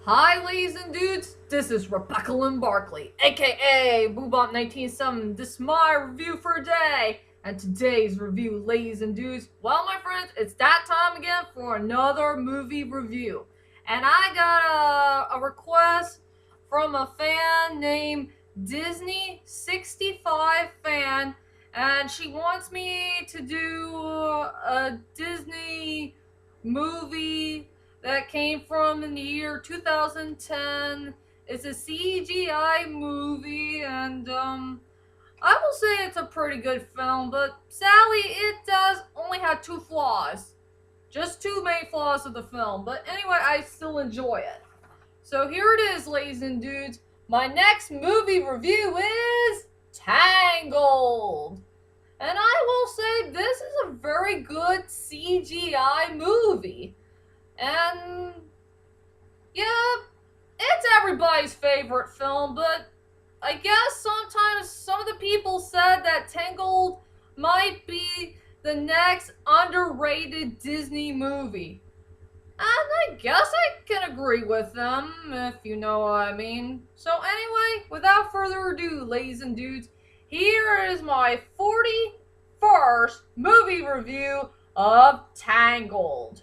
Hi, ladies and dudes. This is Rebecca Lynn Barkley, aka Boobop197. This is my review for today. And today's review, ladies and dudes, well, my friends, it's that time again for another movie review. And I got a request from a fan named Disney65 fan, and she wants me to do a Disney movie that came from in the year 2010. It's a CGI movie, and I will say it's a pretty good film, but sadly, it does only have two flaws. Just two main flaws of the film, but anyway, I still enjoy it. So here it is, ladies and dudes. My next movie review is Tangled. And I will say this is a very good CGI movie. And yeah, it's everybody's favorite film, but I guess sometimes some of the people said that Tangled might be the next underrated Disney movie. And I guess I can agree with them, if you know what I mean. So anyway, without further ado, ladies and dudes, here is my 41st movie review of Tangled.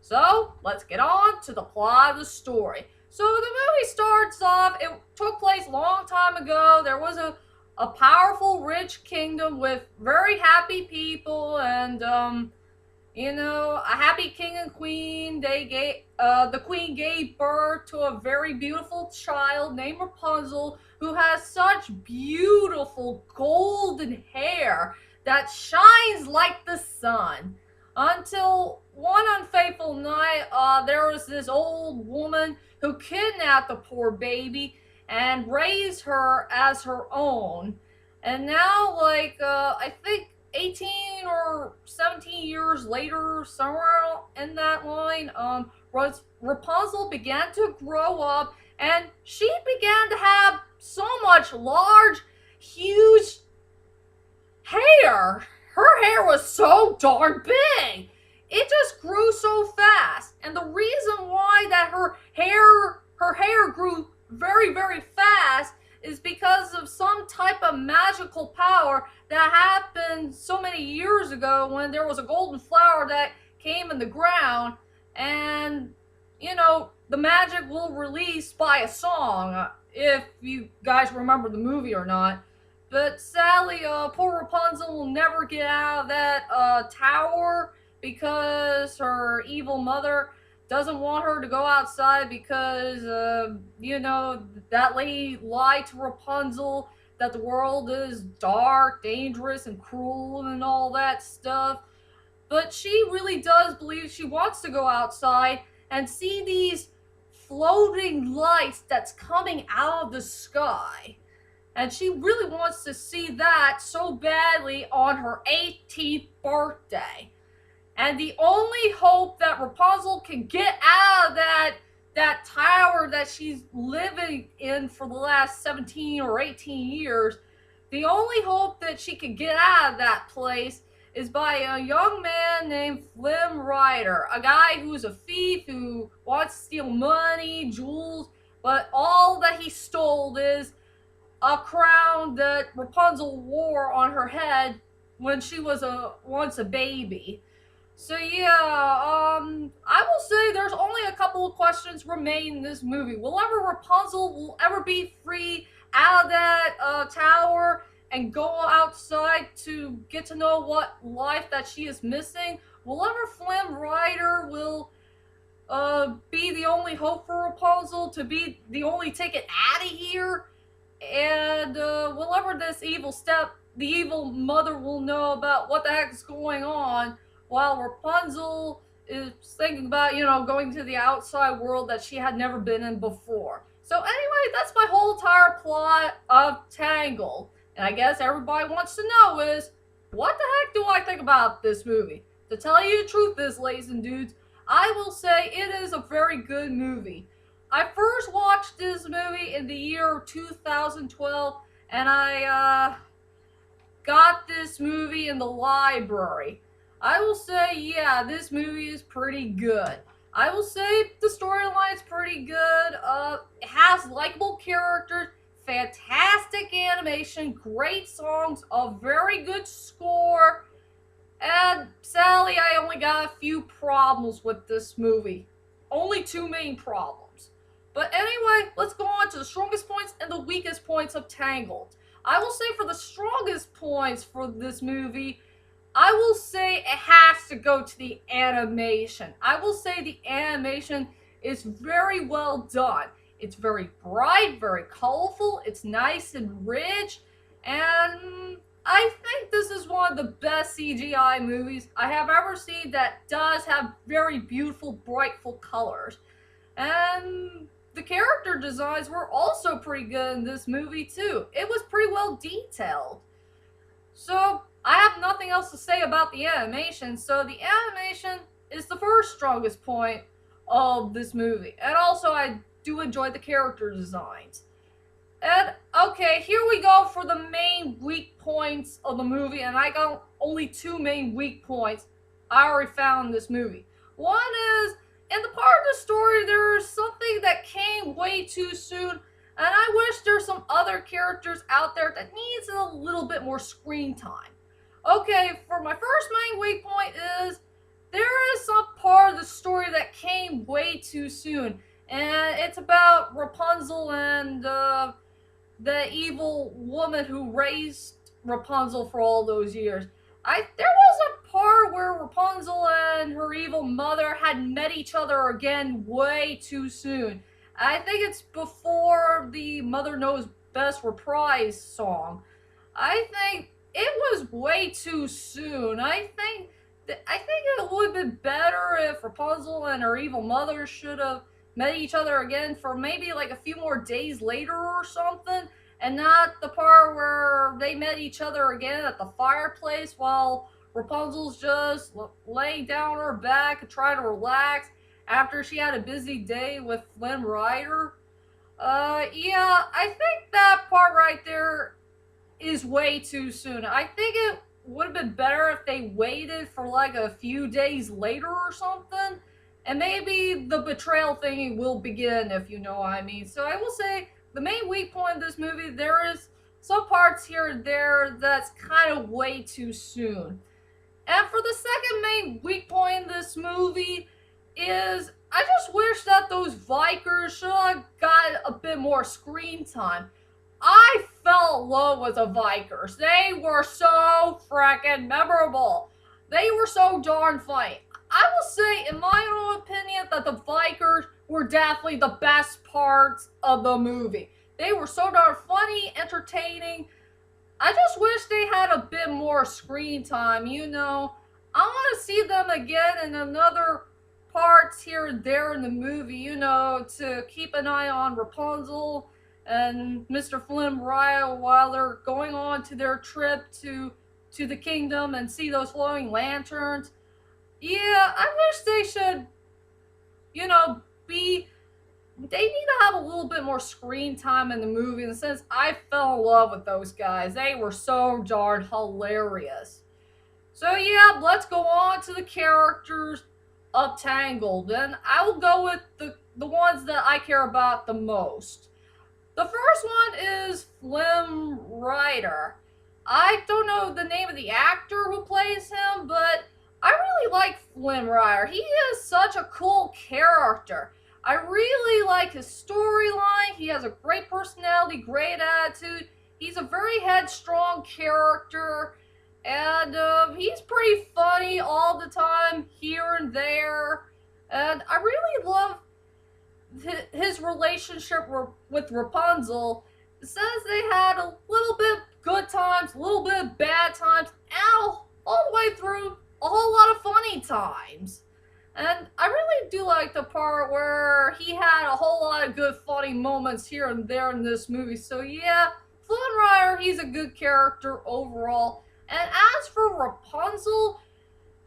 So, let's get on to the plot of the story. So, the movie starts off, it took place a long time ago. There was a powerful, rich kingdom with very happy people, and, a happy king and queen. The queen gave birth to a very beautiful child named Rapunzel, who has such beautiful golden hair that shines like the sun. Until one unfaithful night, there was this old woman who kidnapped the poor baby and raised her as her own. And now, I think 18 or 17 years later, somewhere in that line, Rapunzel began to grow up, and she began to have so much large, huge hair. Her hair was so darn big. It just grew so fast. And the reason why that her hair grew very, very fast is because of some type of magical power that happened so many years ago when there was a golden flower that came in the ground, and the magic will release by a song, if you guys remember the movie or not. But sadly, poor Rapunzel will never get out of that tower because her evil mother doesn't want her to go outside because, that lady lied to Rapunzel that the world is dark, dangerous, and cruel and all that stuff. But she really does believe she wants to go outside and see these floating lights that's coming out of the sky. And she really wants to see that so badly on her 18th birthday. And the only hope that Rapunzel can get out of that tower that she's living in for the last 17 or 18 years, the only hope that she can get out of that place is by a young man named Flynn Rider, a guy who's a thief who wants to steal money, jewels, but all that he stole is a crown that Rapunzel wore on her head when she was once a baby. So yeah, I will say there's only a couple of questions remain in this movie. Rapunzel will ever be free out of that tower and go outside to get to know what life that she is missing? Will ever Flynn Rider will be the only hope for Rapunzel to be the only ticket out of here? And whenever the evil mother will know about what the heck is going on, while Rapunzel is thinking about, going to the outside world that she had never been in before. So anyway, that's my whole entire plot of Tangled. And I guess everybody wants to know is, what the heck do I think about this movie? To tell you the truth is, ladies and dudes, I will say it is a very good movie. I first watched this movie in the year 2012, and I got this movie in the library. I will say, yeah, this movie is pretty good. I will say the storyline is pretty good. cast, likable characters, fantastic animation, great songs, a very good score, and sadly, I only got a few problems with this movie. Only two main problems. But anyway, let's go on to the strongest points and the weakest points of Tangled. I will say for the strongest points for this movie, I will say it has to go to the animation. I will say the animation is very well done. It's very bright, very colorful, it's nice and rich, and I think this is one of the best CGI movies I have ever seen that does have very beautiful, brightful colors. And the character designs were also pretty good in this movie too. It was pretty well detailed. So I have nothing else to say about the animation. So the animation is the first strongest point of this movie. And also I do enjoy the character designs. And okay, here we go for the main weak points of the movie, and I got only two main weak points I already found in this movie. One is, in the part of the story, there's something that came way too soon, and I wish there's some other characters out there that needs a little bit more screen time. Okay, for my first main weak point is, there is some part of the story that came way too soon, and it's about Rapunzel and the evil woman who raised Rapunzel for all those years. There was a part where Rapunzel and her evil mother had met each other again way too soon. I think it's before the Mother Knows Best reprise song. I think it was way too soon. I think it would have been better if Rapunzel and her evil mother should have met each other again for maybe like a few more days later or something, and not the part where they met each other again at the fireplace while Rapunzel's just laying down on her back and trying to relax after she had a busy day with Flynn Rider. Yeah, I think that part right there is way too soon. I think it would have been better if they waited for like a few days later or something. And maybe the betrayal thingy will begin, if you know what I mean. So I will say, the main weak point of this movie, there is some parts here and there that's kind of way too soon. And for the second main weak point in this movie is, I just wish that those Vikers should have got a bit more screen time. I fell in love with the Vikers. They were so freaking memorable. They were so darn funny. I will say, in my own opinion, that the Vikers were definitely the best parts of the movie. They were so darn funny, entertaining. I just wish they had a bit more screen time, you know. I want to see them again in another parts here and there in the movie, you know, to keep an eye on Rapunzel and Mr. Flynn Rider while they're going on to their trip to the kingdom and see those flowing lanterns. Yeah, I wish they should, you know, they need to have a little bit more screen time in the movie in the sense I fell in love with those guys. They were so darn hilarious. So yeah, let's go on to the characters of Tangled. And I will go with the ones that I care about the most. The first one is Flynn Rider. I don't know the name of the actor who plays him, but I really like Flynn Rider. He is such a cool character. I really like his storyline. He has a great personality, great attitude. He's a very headstrong character. And he's pretty funny all the time, here and there. And I really love his relationship with Rapunzel. It says they had a little bit good times, a little bit of bad times, and all the way through a whole lot of funny times. And I really do like the part where he had a whole lot of good funny moments here and there in this movie. So yeah, Flynn Rider, he's a good character overall. And as for Rapunzel,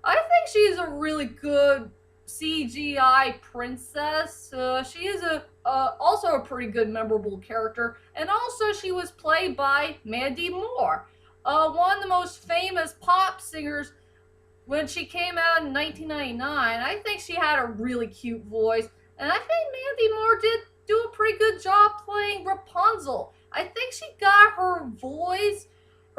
I think she's a really good CGI princess. She is also a pretty good memorable character. And also she was played by Mandy Moore, one of the most famous pop singers when she came out in 1999. I think she had a really cute voice, and I think Mandy Moore did do a pretty good job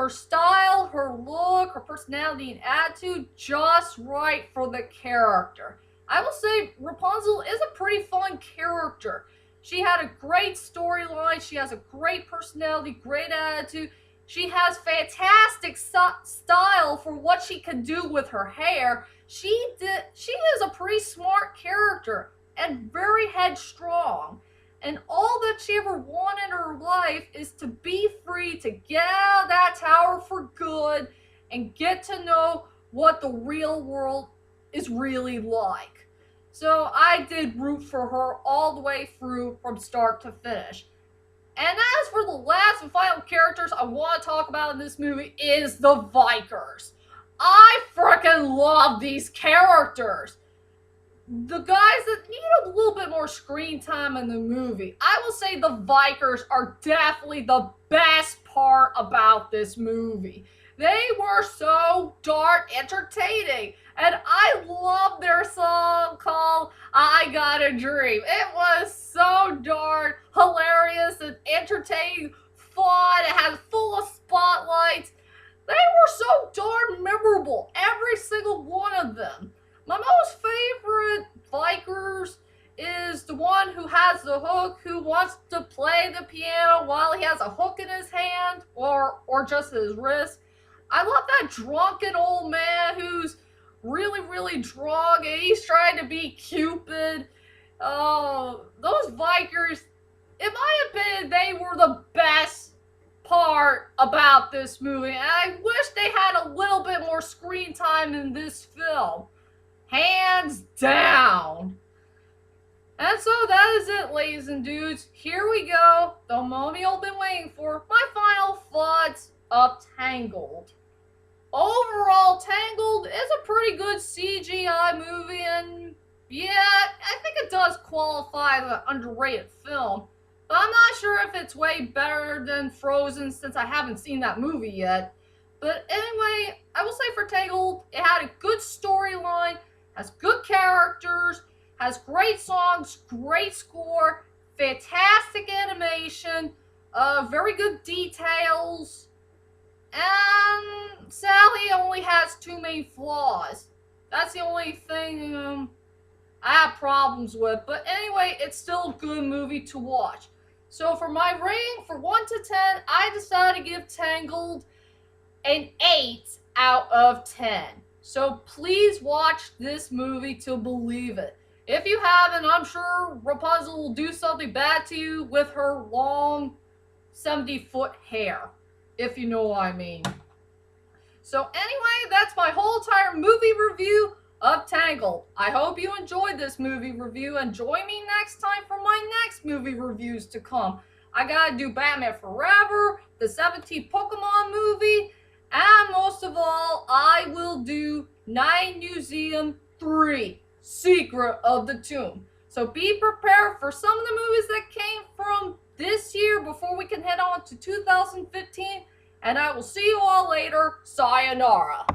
her style, her look, her personality and attitude just right for the character. I will say Rapunzel is a pretty fun character. She had a great storyline, she has a great personality, great attitude. She has fantastic style for what she can do with her hair. She is a pretty smart character and very headstrong. And all that she ever wanted in her life is to be free, to get out of that tower for good, and get to know what the real world is really like. So I did root for her all the way through from start to finish. And as for the last and final characters I want to talk about in this movie is the Vikers. I freaking love these characters. The guys that need a little bit more screen time in the movie. I will say the Vikers are definitely the best part about this movie. They were so darn entertaining. And I love their song called I Got a Dream. It was so darn hilarious and entertaining, fun. It had full of spotlights. They were so darn memorable, every single one of them. My most favorite Vikers is the one who has the hook, who wants to play the piano while he has a hook in his hand or just his wrist. I love that drunken old man who's really, really drunk and he's trying to be Cupid. Oh, those Vikers, in my opinion, they were the best part about this movie. And I wish they had a little bit more screen time in this film. Hands down. And so that is it, ladies and dudes. Here we go. The moment you've been waiting for. My final thoughts of Tangled. Overall, Tangled is a pretty good CGI movie, and yeah, I think it does qualify as an underrated film. But I'm not sure if it's way better than Frozen since I haven't seen that movie yet. But anyway, I will say for Tangled, it had a good storyline, has good characters, has great songs, great score, fantastic animation, very good details, and Sally only has two main flaws. That's the only thing I have problems with. But anyway, it's still a good movie to watch. So for my rating, for 1 to 10, I decided to give Tangled an 8 out of 10. So please watch this movie to believe it. If you haven't, I'm sure Rapunzel will do something bad to you with her long 70-foot hair, if you know what I mean. So anyway, that's my whole entire movie review of Tangled. I hope you enjoyed this movie review and join me next time for my next movie reviews to come. I gotta do Batman Forever, the 17th Pokemon movie, and most of all, I will do Night Museum 3, Secret of the Tomb. So be prepared for some of the movies that came from this year before we can head on to 2015. And I will see you all later. Sayonara.